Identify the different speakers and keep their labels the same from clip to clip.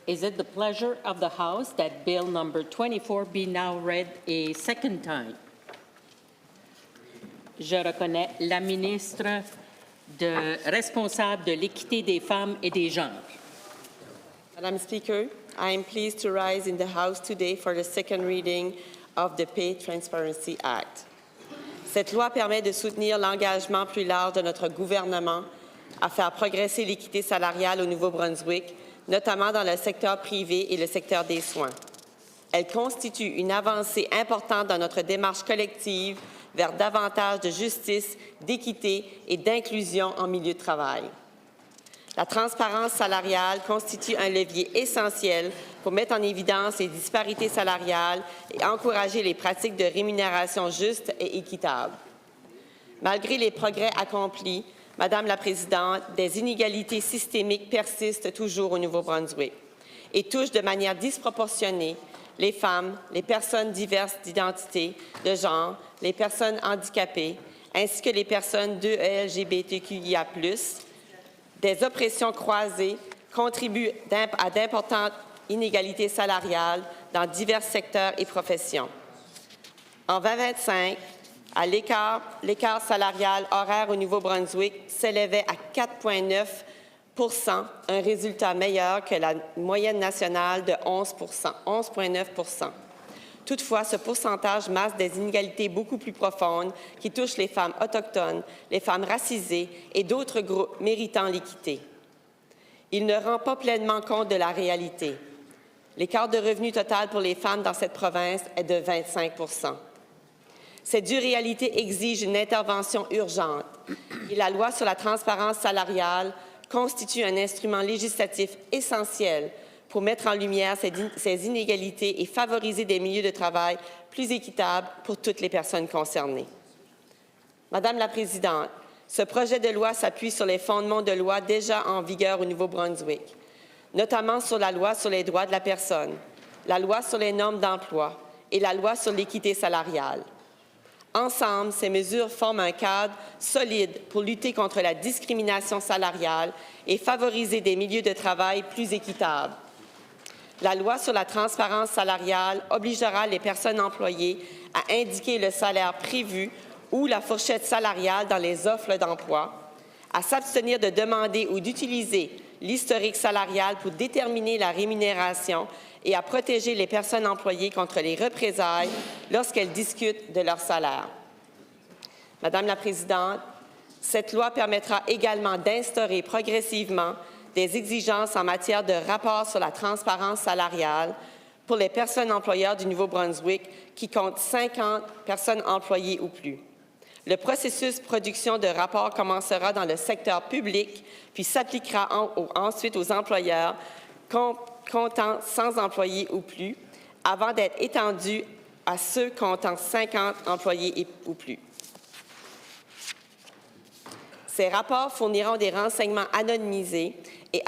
Speaker 1: Is it the pleasure of the House that Bill number 24 be now read a second time? Je reconnais la ministre responsable de l'équité des femmes et des genres.
Speaker 2: Madam Speaker, I am pleased to rise in the House today for the second reading of the Pay Transparency Act. Cette loi permet de soutenir l'engagement plus large de notre gouvernement à faire progresser l'équité salariale au Nouveau-Brunswick, notamment dans le secteur privé et le secteur des soins. Elle constitue une avancée importante dans notre démarche collective vers davantage de justice, d'équité et d'inclusion en milieu de travail. La transparence salariale constitue un levier essentiel pour mettre en évidence les disparités salariales et encourager les pratiques de rémunération justes et équitables. Malgré les progrès accomplis, Madame la Présidente, des inégalités systémiques persistent toujours au Nouveau-Brunswick et touchent de manière disproportionnée les femmes, les personnes diverses d'identité, de genre, les personnes handicapées, ainsi que les personnes LGBTQIA+. Des oppressions croisées contribuent à d'importantes inégalités salariales dans divers secteurs et professions. En 2025, l'écart salarial horaire au Nouveau-Brunswick s'élevait à 4,9 %, un résultat meilleur que la moyenne nationale de 11,9 %. Toutefois, ce pourcentage masque des inégalités beaucoup plus profondes qui touchent les femmes autochtones, les femmes racisées et d'autres groupes méritant l'équité. Il ne rend pas pleinement compte de la réalité. L'écart de revenu total pour les femmes dans cette province est de 25 %. Cette dure réalité exige une intervention urgente et la loi sur la transparence salariale constitue un instrument législatif essentiel pour mettre en lumière ces inégalités et favoriser des milieux de travail plus équitables pour toutes les personnes concernées. Madame la Présidente, ce projet de loi s'appuie sur les fondements de loi déjà en vigueur au Nouveau-Brunswick, notamment sur la loi sur les droits de la personne, la loi sur les normes d'emploi et la loi sur l'équité salariale. Ensemble, ces mesures forment un cadre solide pour lutter contre la discrimination salariale et favoriser des milieux de travail plus équitables. La loi sur la transparence salariale obligera les personnes employées à indiquer le salaire prévu ou la fourchette salariale dans les offres d'emploi, à s'abstenir de demander ou d'utiliser l'historique salarial pour déterminer la rémunération et à protéger les personnes employées contre les représailles lorsqu'elles discutent de leur salaire. Madame la Présidente, cette loi permettra également d'instaurer progressivement des exigences en matière de rapport sur la transparence salariale pour les personnes employeurs du Nouveau-Brunswick qui comptent 50 personnes employées ou plus. Le processus de production de rapports commencera dans le secteur public, puis s'appliquera ensuite aux employeurs comptant 100 employés ou plus, avant d'être étendu à ceux comptant 50 employés ou plus. Ces rapports fourniront des renseignements anonymisés et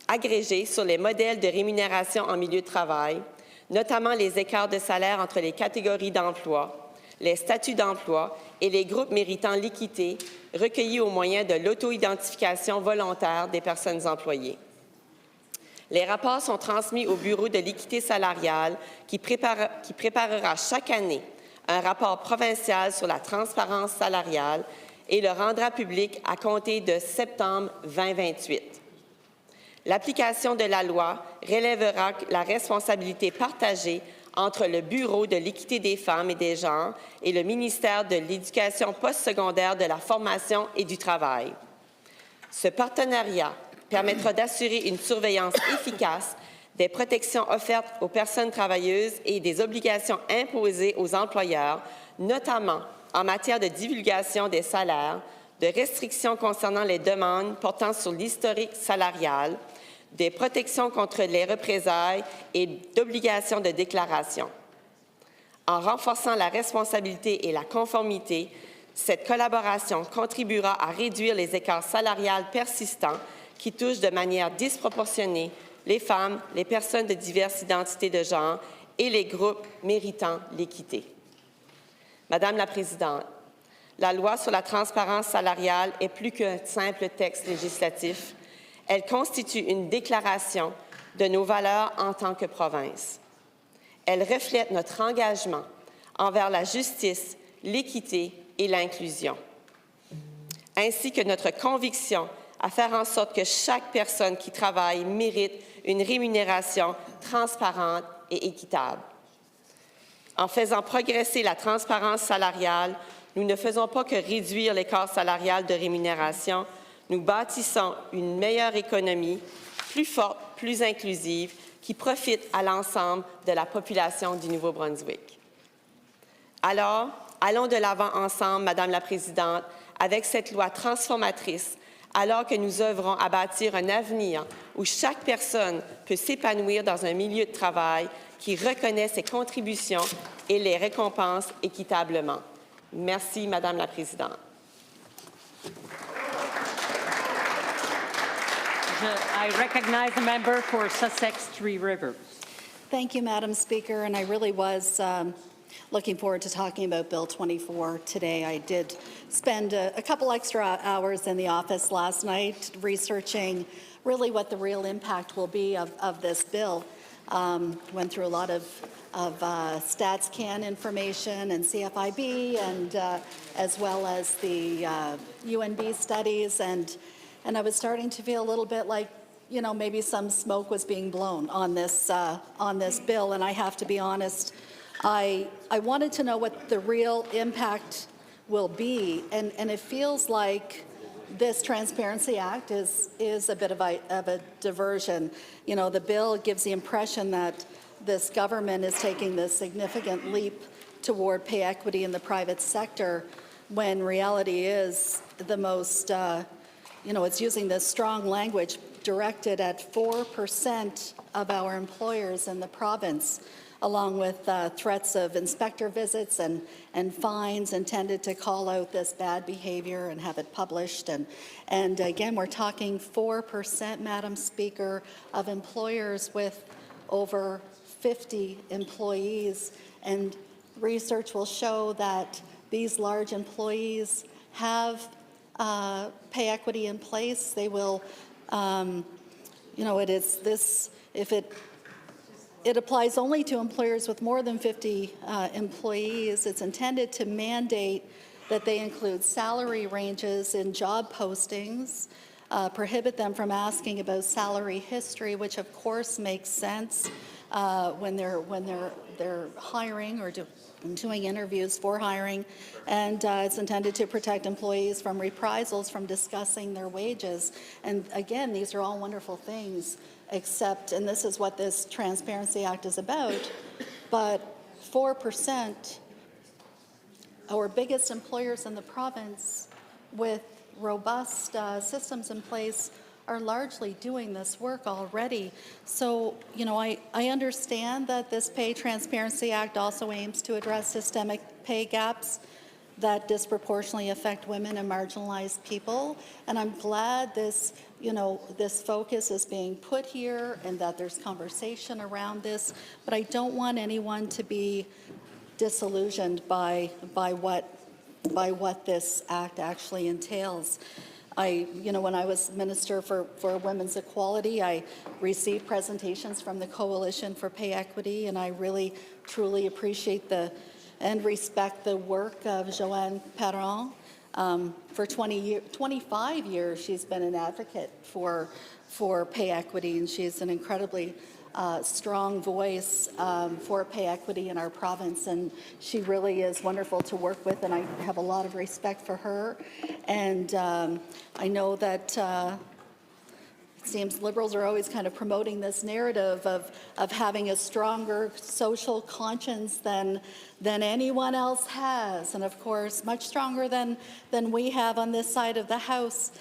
Speaker 2: agrégés sur les modèles de rémunération en milieu de travail, notamment les écarts de salaire entre les catégories d'emploi, les statuts d'emploi et les groupes méritant l'équité, recueillis au moyen de l'auto-identification volontaire des personnes employées. Les rapports sont transmis au Bureau de l'équité salariale qui préparera chaque année un rapport provincial sur la transparence salariale et le rendra public à compter de septembre 2028. L'application de la loi relèvera la responsabilité partagée entre le Bureau de l'équité des femmes et des genres et le ministère de l'Éducation postsecondaire, de la formation et du travail. Ce partenariat permettra d'assurer une surveillance efficace des protections offertes aux personnes travailleuses et des obligations imposées aux employeurs, notamment en matière de divulgation des salaires, de restrictions concernant les demandes portant sur l'historique salarial, des protections contre les représailles et d'obligations de déclaration. En renforçant la responsabilité et la conformité, cette collaboration contribuera à réduire les écarts salariaux persistants qui touchent de manière disproportionnée les femmes, les personnes de diverses identités de genre et les groupes méritant l'équité. Madame la Présidente, la loi sur la transparence salariale est plus qu'un simple texte législatif. Elle constitue une déclaration de nos valeurs en tant que province. Elle reflète notre engagement envers la justice, l'équité et l'inclusion, ainsi que notre conviction à faire en sorte que chaque personne qui travaille mérite une rémunération transparente et équitable. En faisant progresser la transparence salariale, nous ne faisons pas que réduire l'écart salarial de rémunération, nous bâtissons une meilleure économie, plus forte, plus inclusive, qui profite à l'ensemble de la population du Nouveau-Brunswick. Alors, allons de l'avant ensemble, Madame la Présidente, avec cette loi transformatrice, alors que nous œuvrons à bâtir un avenir où chaque personne peut s'épanouir dans un milieu de travail qui reconnaît ses contributions et les récompense équitablement. Merci, Madame la Présidente.
Speaker 1: I recognize the member for Sussex Three Rivers.
Speaker 3: Thank you, Madam Speaker, and I really was looking forward to talking about Bill 24 today. I did spend a couple extra hours in the office last night researching really what the real impact will be of this bill. Went through a lot of StatsCan information and CFIB, and as well as the UNB studies, and I was starting to feel a little bit like, you know, maybe some smoke was being blown on this bill. And I have to be honest, I wanted to know what the real impact will be, and it feels like this Transparency Act is a bit of a diversion. You know, the bill gives the impression that this government is taking this significant leap toward pay equity in the private sector, when reality is the most, you know, it's using this strong language directed at 4% of our employers in the province, along with threats of inspector visits and fines intended to call out this bad behavior and have it published. And again, we're talking 4%, Madam Speaker, of employers with over 50 employees. And research will show that these large employees have pay equity in place. They will, you know, it is this, if it applies only to employers with more than 50 employees. It's intended to mandate that they include salary ranges in job postings, prohibit them from asking about salary history, which of course makes sense when they're hiring or doing interviews for hiring, and it's intended to protect employees from reprisals from discussing their wages. And again, these are all wonderful things, except, and this is what this Transparency Act is about, but 4%, our biggest employers in the province with robust systems in place are largely doing this work already. So, you know, I understand that this Pay Transparency Act also aims to address systemic pay gaps that disproportionately affect women and marginalized people. And I'm glad this, you know, this focus is being put here and that there's conversation around this. But I don't want anyone to be disillusioned by what this act actually entails. You know, when I was Minister for Women's Equality, I received presentations from the Coalition for Pay Equity, and I really, truly appreciate and respect the work of Joanne Perron. For 25 years, she's been an advocate for pay equity, and she's an incredibly strong voice for pay equity in our province, and she really is wonderful to work with, and I have a lot of respect for her. And I know that it seems Liberals are always kind of promoting this narrative of having a stronger social conscience than anyone else has, and of course much stronger than we have on this side of the House.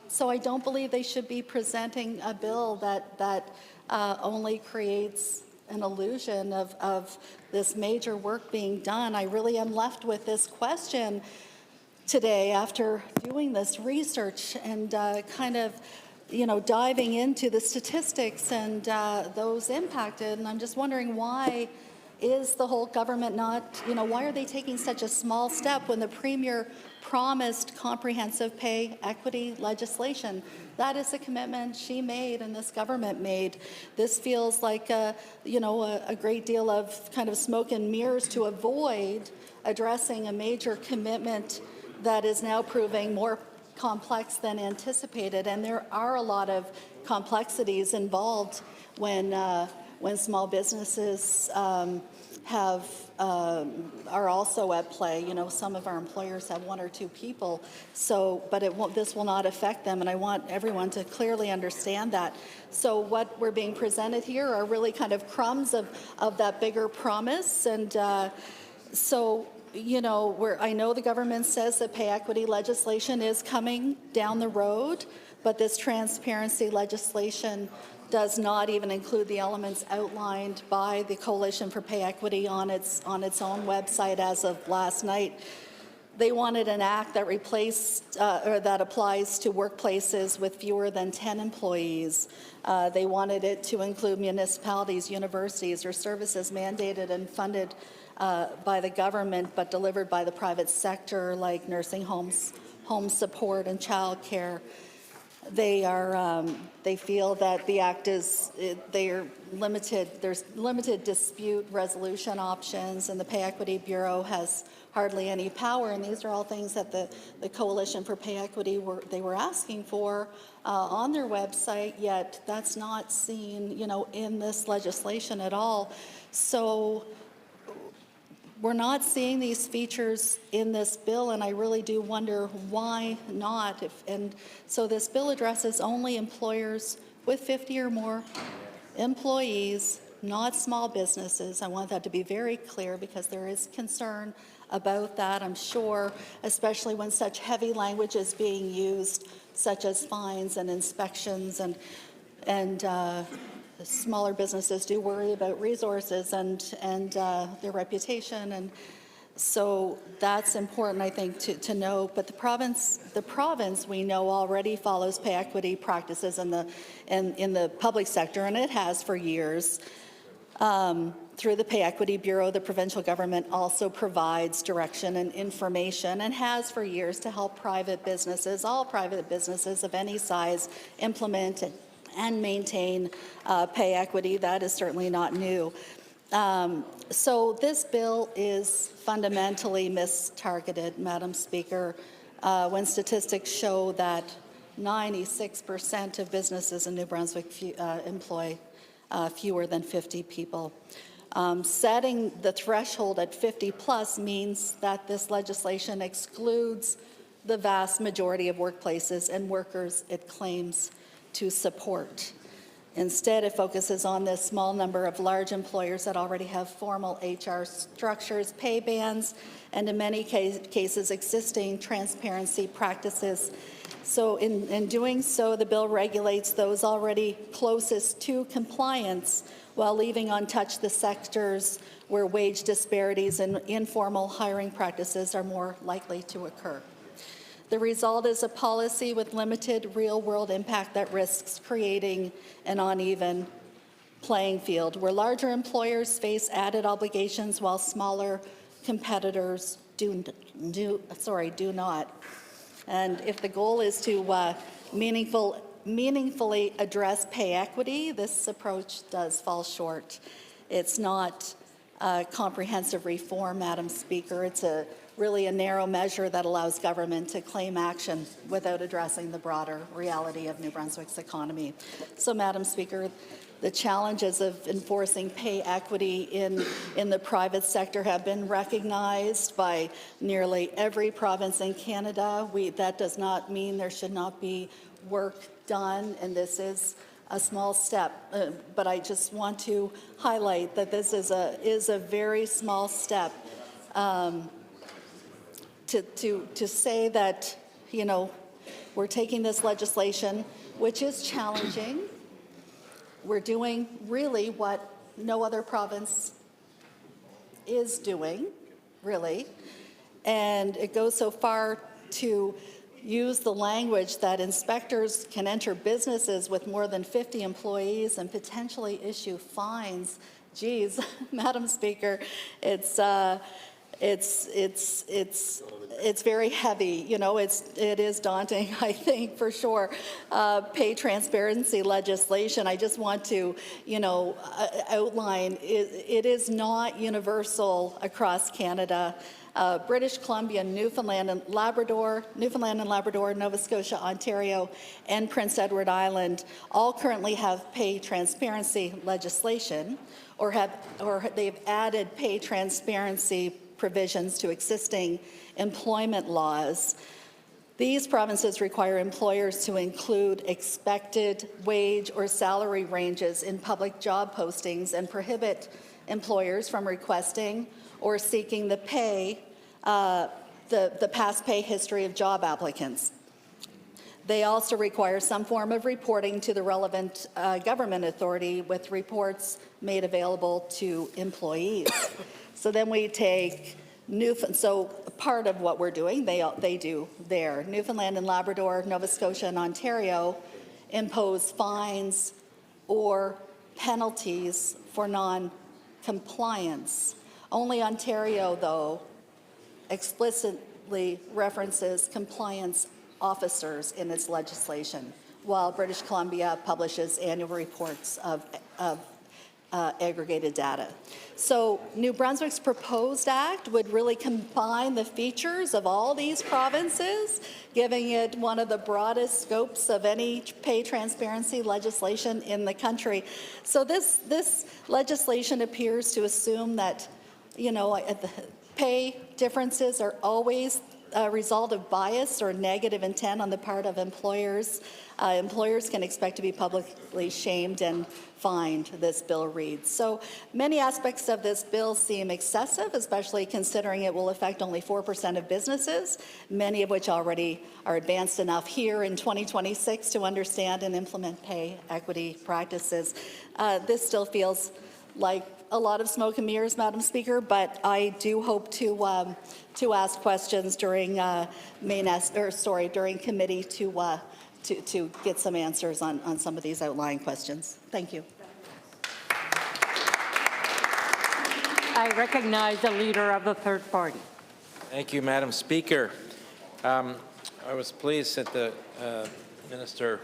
Speaker 3: So I don't believe they should be presenting a bill that only creates an illusion of this major work being done. I really am left with this question today after doing this research and kind of, you know, diving into the statistics and those impacted. And I'm just wondering why is the whole government not, why are they taking such a small step when the Premier promised comprehensive pay equity legislation? That is a commitment she made and this government made. This feels like a great deal of kind of smoke and mirrors to avoid addressing a major commitment that is now proving more complex than anticipated. And there are a lot of complexities involved when small businesses are also at play. Some of our employers have one or two people, but this will not affect them, and I want everyone to clearly understand that. So what we're being presented here are really kind of crumbs of that bigger promise, and I know the government says that pay equity legislation is coming down the road, but this transparency legislation does not even include the elements outlined by the Coalition for Pay Equity on its own website as of last night. They wanted an act that that applies to workplaces with fewer than 10 employees. They wanted it to include municipalities, universities, or services mandated and funded by the government but delivered by the private sector, like nursing homes, home support, and child care. They feel that the act they're limited. There's limited dispute resolution options, and the Pay Equity Bureau has hardly any power. And these are all things that the Coalition for Pay Equity were asking for on their website. Yet that's not seen, in this legislation at all. So we're not seeing these features in this bill, and I really do wonder why not. So this bill addresses only employers with 50 or more employees, not small businesses. I want that to be very clear because there is concern about that, I'm sure, especially when such heavy language is being used, such as fines and inspections, and smaller businesses do worry about resources and their reputation, and so that's important, I think, to know. But the province we know already follows pay equity practices in the public sector, and it has for years. Through the Pay Equity Bureau, the provincial government also provides direction and information, and has for years, to help all private businesses of any size implement and maintain pay equity. That is certainly not new. So this bill is fundamentally mistargeted, Madam Speaker, when statistics show that 96% of businesses in New Brunswick employ fewer than 50 people. Setting the threshold at 50 plus means that this legislation excludes the vast majority of workplaces and workers it claims to support. Instead, it focuses on this small number of large employers that already have formal HR structures, pay bands, and in many cases, existing transparency practices. So in doing so, the bill regulates those already closest to compliance while leaving untouched the sectors where wage disparities and informal hiring practices are more likely to occur. The result is a policy with limited real-world impact that risks creating an uneven playing field, where larger employers face added obligations while smaller competitors do not. And if the goal is to meaningfully address pay equity, this approach does fall short. It's not comprehensive reform, Madam Speaker. It's really a narrow measure that allows government to claim action without addressing the broader reality of New Brunswick's economy. So, Madam Speaker, the challenges of enforcing pay equity in the private sector have been recognized by nearly every province in Canada. That does not mean there should not be work done, and this is a small step, but I just want to highlight that this is a very small step. To say that, we're taking this legislation, which is challenging. We're doing really what no other province is doing, really. And it goes so far to use the language that inspectors can enter businesses with more than 50 employees and potentially issue fines Geez, Madam Speaker, it's very heavy. You know, it is daunting, I think, for sure. Pay transparency legislation, I just want to, outline, it is not universal across Canada. British Columbia, Newfoundland and Labrador, Nova Scotia, Ontario, and Prince Edward Island all currently have pay transparency legislation, or they've added pay transparency provisions to existing employment laws. These provinces require employers to include expected wage or salary ranges in public job postings and prohibit employers from requesting or seeking the past pay history of job applicants. They also require some form of reporting to the relevant government authority, with reports made available to employees. So then we take so part of what we're doing, they do there. Newfoundland and Labrador, Nova Scotia, and Ontario impose fines or penalties for non-compliance. Only Ontario, though, explicitly references compliance officers in its legislation, while British Columbia publishes annual reports of aggregated data. So New Brunswick's proposed act would really combine the features of all these provinces, giving it one of the broadest scopes of any pay transparency legislation in the country. So this legislation appears to assume that, pay differences are always a result of bias or negative intent on the part of employers. Employers can expect to be publicly shamed and fined, this bill reads. So many aspects of this bill seem excessive, especially considering it will affect only 4% of businesses, many of which already are advanced enough here in 2026 to understand and implement pay equity practices. This still feels like a lot of smoke and mirrors, Madam Speaker, but I do hope to ask questions during during committee to get some answers on some of these outlying questions. Thank you.
Speaker 1: I recognize the Leader of the Third Party.
Speaker 4: Thank you, Madam Speaker. I was pleased that the Minister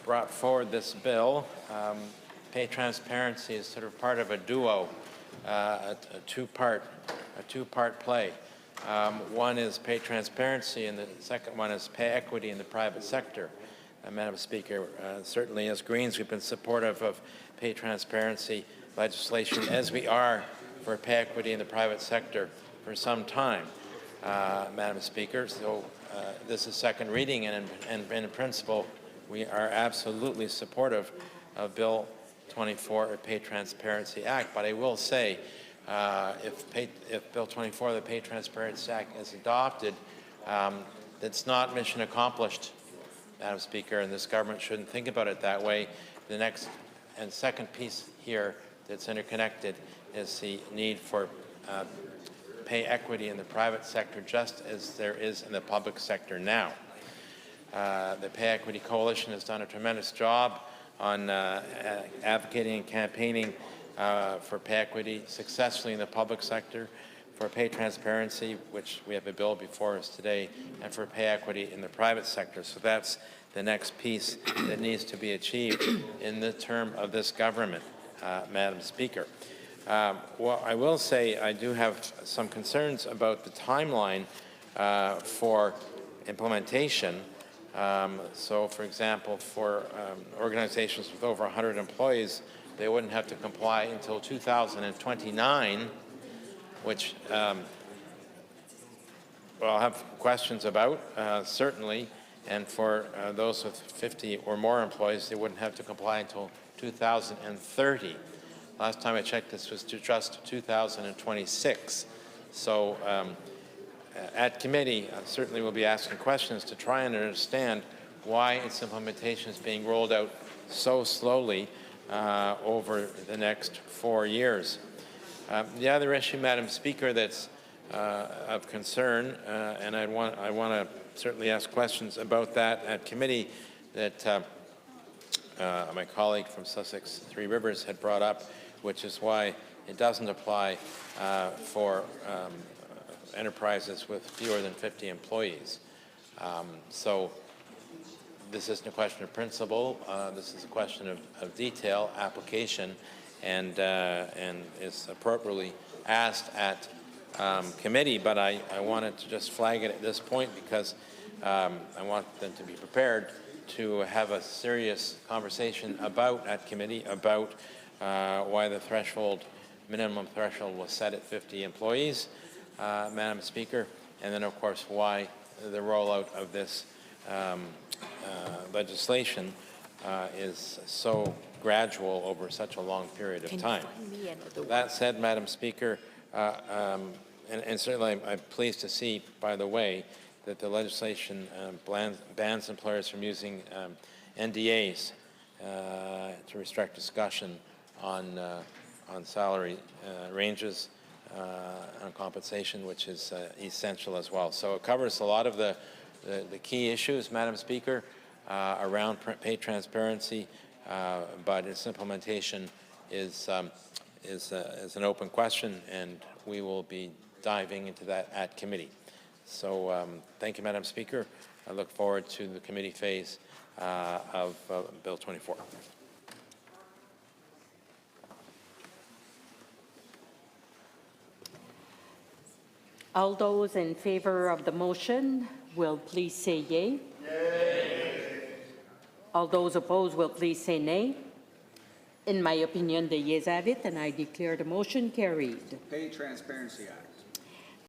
Speaker 4: brought forward this bill. Pay transparency is sort of part of a duo, a two-part play. One is pay transparency, and the second one is pay equity in the private sector. Madam Speaker, certainly as Greens, we've been supportive of pay transparency legislation, as we are for pay equity in the private sector for some time, Madam Speaker. So this is second reading, and in principle, we are absolutely supportive of Bill 24, the Pay Transparency Act. But I will say, if Bill 24, the Pay Transparency Act, is adopted, it's not mission accomplished, Madam Speaker, and this government shouldn't think about it that way. The next and second piece here that's interconnected is the need for pay equity in the private sector, just as there is in the public sector now. The Pay Equity Coalition has done a tremendous job on advocating and campaigning for pay equity successfully in the public sector, for pay transparency, which we have a bill before us today, and for pay equity in the private sector. So that's the next piece that needs to be achieved in the term of this government, Madam Speaker. Well, I will say I do have some concerns about the timeline for implementation. So, for example, for organizations with over 100 employees, they wouldn't have to comply until 2029, which I'll have questions about, certainly. And for those with 50 or more employees, they wouldn't have to comply until 2030. Last time I checked, this was just 2026. So at committee, certainly we'll be asking questions to try and understand why its implementation is being rolled out so slowly over the next 4 years. The other issue, Madam Speaker, that's of concern, and I want to certainly ask questions about that at committee, that my colleague from Sussex Three Rivers had brought up, which is why it doesn't apply for enterprises with fewer than 50 employees. So this isn't a question of principle. This is a question of detail, application, and is appropriately asked at committee. But I wanted to just flag it at this point because I want them to be prepared to have a serious conversation at committee about why the minimum threshold was set at 50 employees, Madam Speaker, and then of course why the rollout of this legislation is so gradual over such a long period of time. That said, Madam Speaker, and certainly I'm pleased to see, by the way, that the legislation bans employers from using NDAs to restrict discussion on salary ranges, on compensation, which is essential as well. So it covers a lot of the key issues, Madam Speaker, around pay transparency, but its implementation is an open question, and we will be diving into that at committee. So thank you, Madam Speaker. I look forward to the committee phase of Bill 24.
Speaker 1: All those in favor of the motion will please say yea. Yay. All those opposed will please say nay. In my opinion, the yeas have it, and I declare the motion carried.
Speaker 5: Pay Transparency Act.